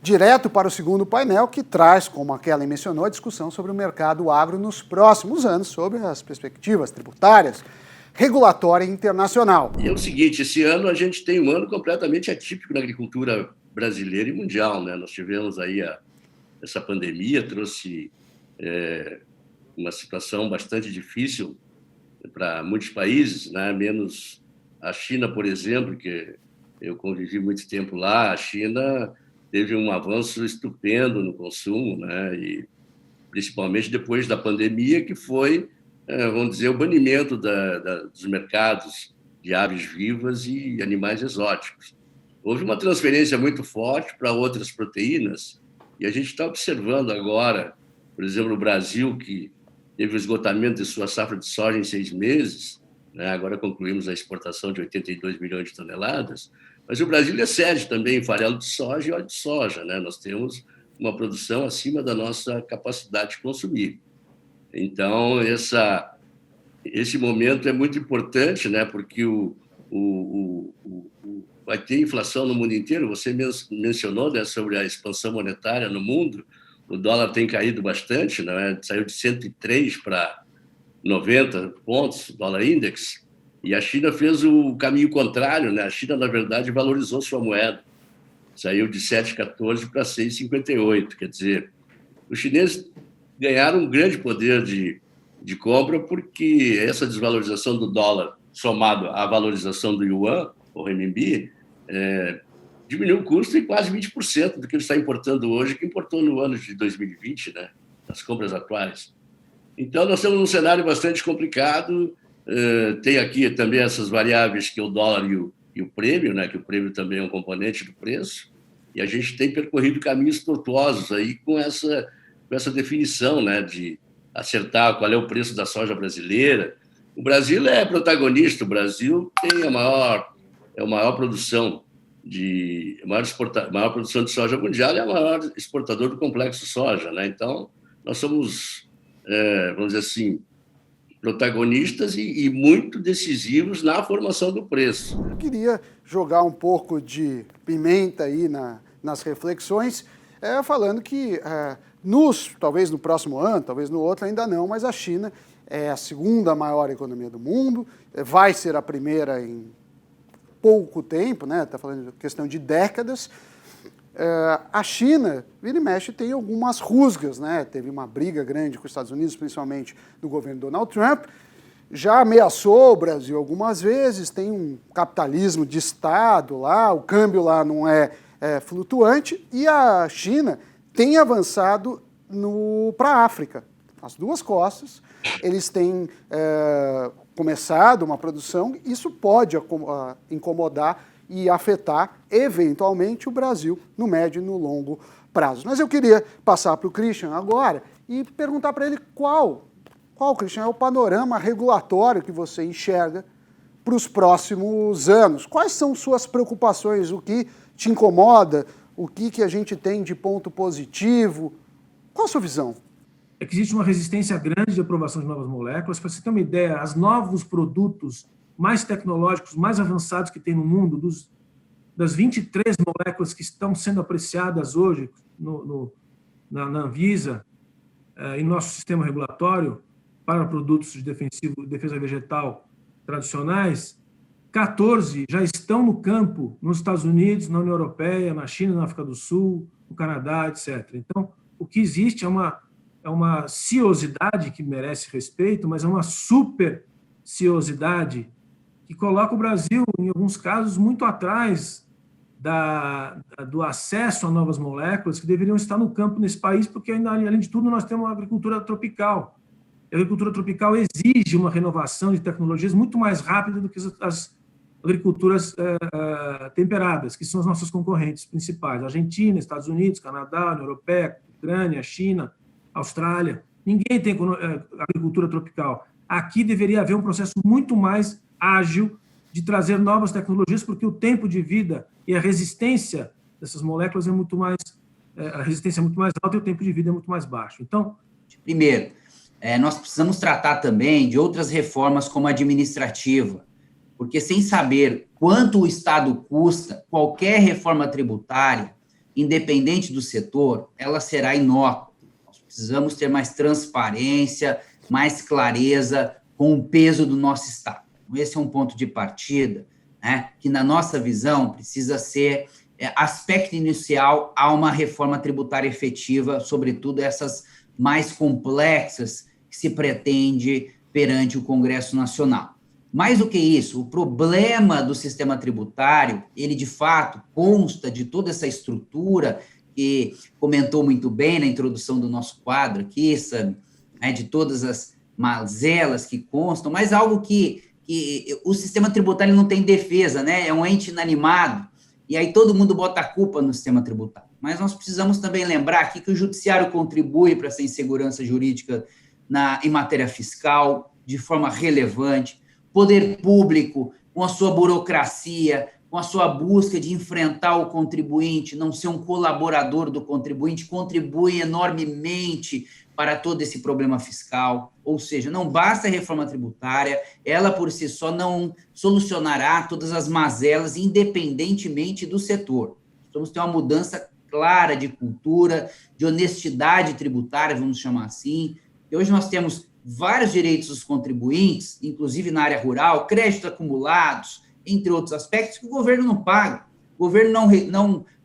direto para o segundo painel, que traz, como a Kellen mencionou, a discussão sobre o mercado agro nos próximos anos, sobre as perspectivas tributárias, regulatória e internacional. E é o seguinte, esse ano a gente tem um ano completamente atípico na agricultura brasileira e mundial, né? Nós tivemos aí essa pandemia, trouxe uma situação bastante difícil para muitos países, né? Menos a China, por exemplo, que eu convivi muito tempo lá. A China teve um avanço estupendo no consumo, né? E principalmente depois da pandemia, que foi, vamos dizer, o banimento dos mercados de aves vivas e animais exóticos. Houve uma transferência muito forte para outras proteínas, e a gente está observando agora, por exemplo, o Brasil, que teve o esgotamento de sua safra de soja em 6 meses, né? Agora concluímos a exportação de 82 milhões de toneladas, mas o Brasil excede também em farelo de soja e óleo de soja, né? Nós temos uma produção acima da nossa capacidade de consumir. Então, esse momento é muito importante, né? Porque vai ter inflação no mundo inteiro. Você mencionou, né, sobre a expansão monetária no mundo. O dólar tem caído bastante, né? Saiu de 103 para 90 pontos, dólar index, e a China fez o caminho contrário, né? A China, na verdade, valorizou sua moeda. Saiu de 7,14 para 6,58. Quer dizer, os chineses ganharam um grande poder de compra, porque essa desvalorização do dólar, somado à valorização do yuan, ou renminbi, diminuiu o custo em quase 20% do que ele está importando hoje, que importou no ano de 2020, né? Nas compras atuais. Então, nós temos um cenário bastante complicado. Tem aqui também essas variáveis, que é o dólar e o prêmio, né? Que o prêmio também é um componente do preço, e a gente tem percorrido caminhos tortuosos aí com essa definição, né? De acertar qual é o preço da soja brasileira. O Brasil é protagonista. O Brasil tem a maior produção maior produção de soja mundial, e a maior exportador do complexo soja, né? Então, nós somos, vamos dizer assim, protagonistas e muito decisivos na formação do preço. Eu queria jogar um pouco de pimenta aí nas reflexões, falando que talvez no próximo ano, talvez no outro ainda não, mas a China é a segunda maior economia do mundo, vai ser a primeira em pouco tempo, né? Está falando de questão de décadas. A China, vira e mexe, tem algumas rusgas, né? Teve uma briga grande com os Estados Unidos, principalmente do governo Donald Trump. Já ameaçou o Brasil algumas vezes, tem um capitalismo de Estado lá, o câmbio lá não é flutuante, e a China tem avançado para a África, as duas costas. Eles têm começado uma produção, isso pode incomodar e afetar, eventualmente, o Brasil no médio e no longo prazo. Mas eu queria passar para o Christian agora e perguntar para ele qual, Christian, é o panorama regulatório que você enxerga para os próximos anos. Quais são suas preocupações, o que te incomoda, o que a gente tem de ponto positivo? Qual a sua visão? É que existe uma resistência grande de aprovação de novas moléculas. Para você ter uma ideia, os novos produtos mais tecnológicos, mais avançados que tem no mundo, das 23 moléculas que estão sendo apreciadas hoje na Anvisa e no nosso sistema regulatório para produtos de defesa vegetal tradicionais, 14 já estão no campo nos Estados Unidos, na União Europeia, na China, na África do Sul, no Canadá, etc. Então, o que existe é uma ciosidade que merece respeito, mas é uma super ciosidade que coloca o Brasil, em alguns casos, muito atrás do acesso a novas moléculas que deveriam estar no campo nesse país, porque, além de tudo, nós temos uma agricultura tropical. A agricultura tropical exige uma renovação de tecnologias muito mais rápida do que as agriculturas temperadas, que são as nossas concorrentes principais: Argentina, Estados Unidos, Canadá, União Europeia, Ucrânia, China, Austrália. Ninguém tem agricultura tropical. Aqui deveria haver um processo muito mais ágil de trazer novas tecnologias, porque o tempo de vida e a resistência dessas moléculas a resistência é muito mais alta e o tempo de vida é muito mais baixo. Então, primeiro, nós precisamos tratar também de outras reformas como a administrativa, porque sem saber quanto o Estado custa, qualquer reforma tributária independente do setor, ela será inócua. Nós precisamos ter mais transparência, mais clareza com o peso do nosso Estado. Esse é um ponto de partida, né, que, na nossa visão, precisa ser aspecto inicial a uma reforma tributária efetiva, sobretudo essas mais complexas que se pretende perante o Congresso Nacional. Mais do que isso, o problema do sistema tributário, ele de fato consta de toda essa estrutura que comentou muito bem na introdução do nosso quadro aqui, Sami, né, de todas as mazelas que constam, mas algo que o sistema tributário não tem defesa, né? É um ente inanimado, e aí todo mundo bota a culpa no sistema tributário. Mas nós precisamos também lembrar aqui que o judiciário contribui para essa insegurança jurídica em matéria fiscal, de forma relevante. Poder público, com a sua burocracia, com a sua busca de enfrentar o contribuinte, não ser um colaborador do contribuinte, contribui enormemente para todo esse problema fiscal. Ou seja, não basta a reforma tributária, ela por si só não solucionará todas as mazelas, independentemente do setor. Vamos ter uma mudança clara de cultura, de honestidade tributária, vamos chamar assim. E hoje nós temos vários direitos dos contribuintes, inclusive na área rural, créditos acumulados, entre outros aspectos, que o governo não paga. O governo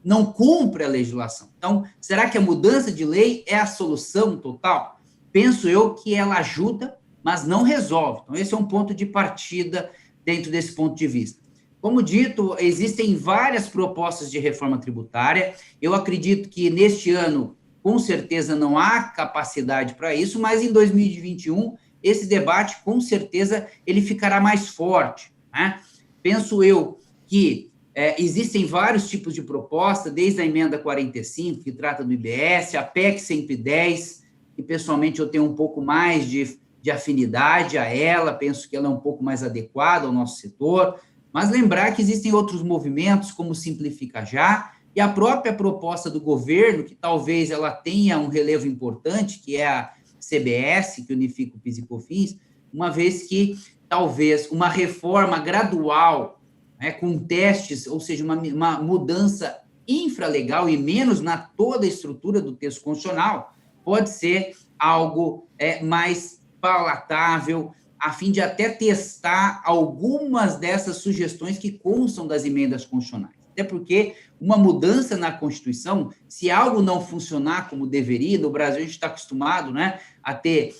não cumpre a legislação. Então, será que a mudança de lei é a solução total? Penso eu que ela ajuda, mas não resolve. Então, esse é um ponto de partida dentro desse ponto de vista. Como dito, existem várias propostas de reforma tributária. Eu acredito que neste ano, com certeza, não há capacidade para isso, mas em 2021, esse debate, com certeza, ele ficará mais forte, né? Penso eu que existem vários tipos de proposta, desde a emenda 45, que trata do IBS, a PEC 110, que pessoalmente eu tenho um pouco mais de afinidade a ela, penso que ela é um pouco mais adequada ao nosso setor, mas lembrar que existem outros movimentos, como Simplifica Já, e a própria proposta do governo, que talvez ela tenha um relevo importante, que é a CBS, que unifica o PIS e COFINS, uma vez que talvez uma reforma gradual, né, com testes, ou seja, uma mudança infralegal e menos na toda a estrutura do texto constitucional, pode ser algo mais palatável, a fim de até testar algumas dessas sugestões que constam das emendas constitucionais. Até porque uma mudança na Constituição, se algo não funcionar como deveria, no Brasil a gente está acostumado, né, a ter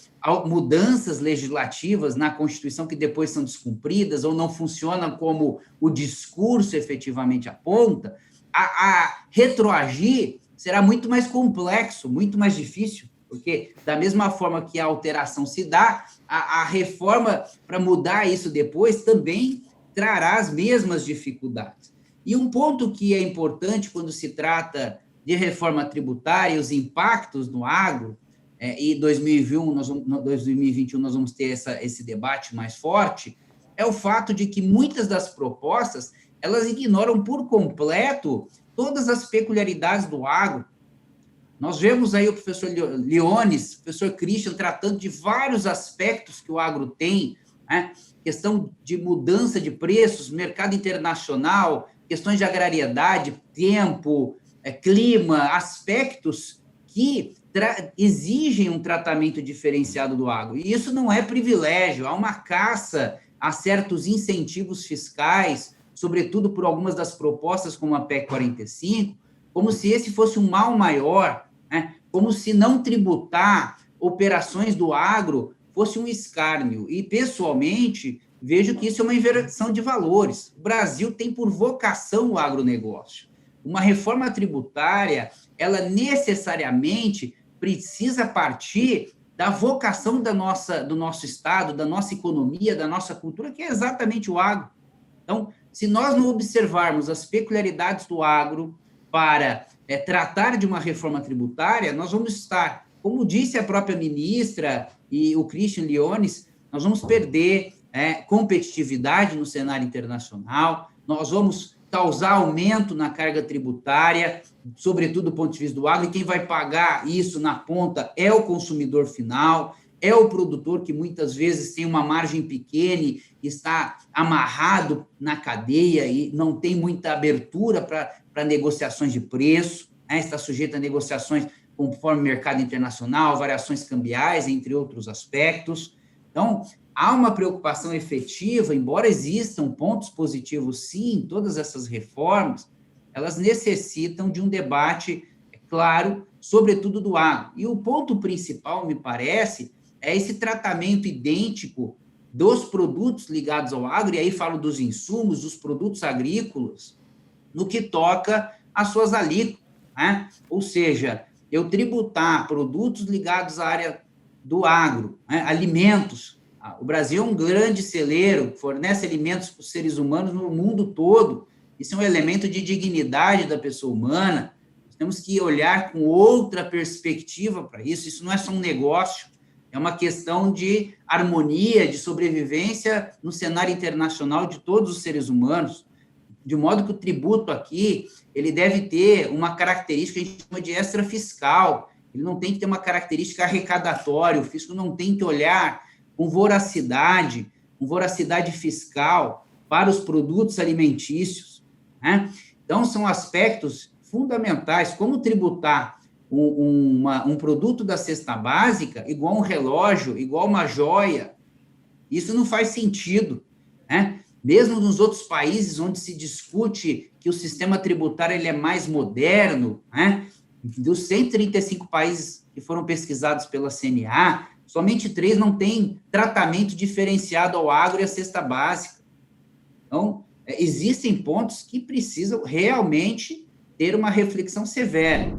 mudanças legislativas na Constituição que depois são descumpridas ou não funcionam como o discurso efetivamente aponta, a retroagir será muito mais complexo, muito mais difícil, porque da mesma forma que a alteração se dá, a reforma para mudar isso depois também trará as mesmas dificuldades. E um ponto que é importante quando se trata de reforma tributária e os impactos no agro, e 2021 nós vamos ter esse debate mais forte, é o fato de que muitas das propostas, elas ignoram por completo todas as peculiaridades do agro. Nós vemos aí o professor Leones, o professor Christian, tratando de vários aspectos que o agro tem, né? Questão de mudança de preços, mercado internacional, questões de agrariedade, tempo, clima, aspectos que exigem um tratamento diferenciado do agro. E isso não é privilégio, há uma caça a certos incentivos fiscais, sobretudo por algumas das propostas como a PEC 45, como se esse fosse um mal maior, né? Como se não tributar operações do agro fosse um escárnio. E, pessoalmente, vejo que isso é uma inversão de valores. O Brasil tem por vocação o agronegócio. Uma reforma tributária, ela necessariamente precisa partir da vocação do nosso Estado, da nossa economia, da nossa cultura, que é exatamente o agro. Então, se nós não observarmos as peculiaridades do agro para tratar de uma reforma tributária, nós vamos estar, como disse a própria ministra e o Christian Leones, nós vamos perder competitividade no cenário internacional, nós vamos causar aumento na carga tributária, sobretudo do ponto de vista do agro, e quem vai pagar isso na ponta é o consumidor final, é o produtor que muitas vezes tem uma margem pequena e está amarrado na cadeia e não tem muita abertura para negociações de preço. né? Está sujeito a negociações conforme o mercado internacional, variações cambiais, entre outros aspectos. Então, há uma preocupação efetiva, embora existam pontos positivos, sim, todas essas reformas, elas necessitam de um debate claro, sobretudo do agro. E o ponto principal, me parece, é esse tratamento idêntico dos produtos ligados ao agro, e aí falo dos insumos, dos produtos agrícolas, no que toca às suas alíquotas, né? Ou seja, eu tributar produtos ligados à área do agro, né? Alimentos. O Brasil é um grande celeiro, fornece alimentos para os seres humanos no mundo todo. Isso é um elemento de dignidade da pessoa humana. Nós temos que olhar com outra perspectiva para isso. Isso não é só um negócio, é uma questão de harmonia, de sobrevivência no cenário internacional de todos os seres humanos, de modo que o tributo aqui, ele deve ter uma característica que a gente chama de extrafiscal, ele não tem que ter uma característica arrecadatória, o fisco não tem que olhar com voracidade fiscal para os produtos alimentícios, né? Então, são aspectos fundamentais, como tributar um produto da cesta básica igual um relógio, igual uma joia. Isso não faz sentido, né? Mesmo nos outros países onde se discute que o sistema tributário ele é mais moderno, né? Dos 135 países que foram pesquisados pela CNA, somente 3 não têm tratamento diferenciado ao agro e à cesta básica. Então, existem pontos que precisam realmente ter uma reflexão severa.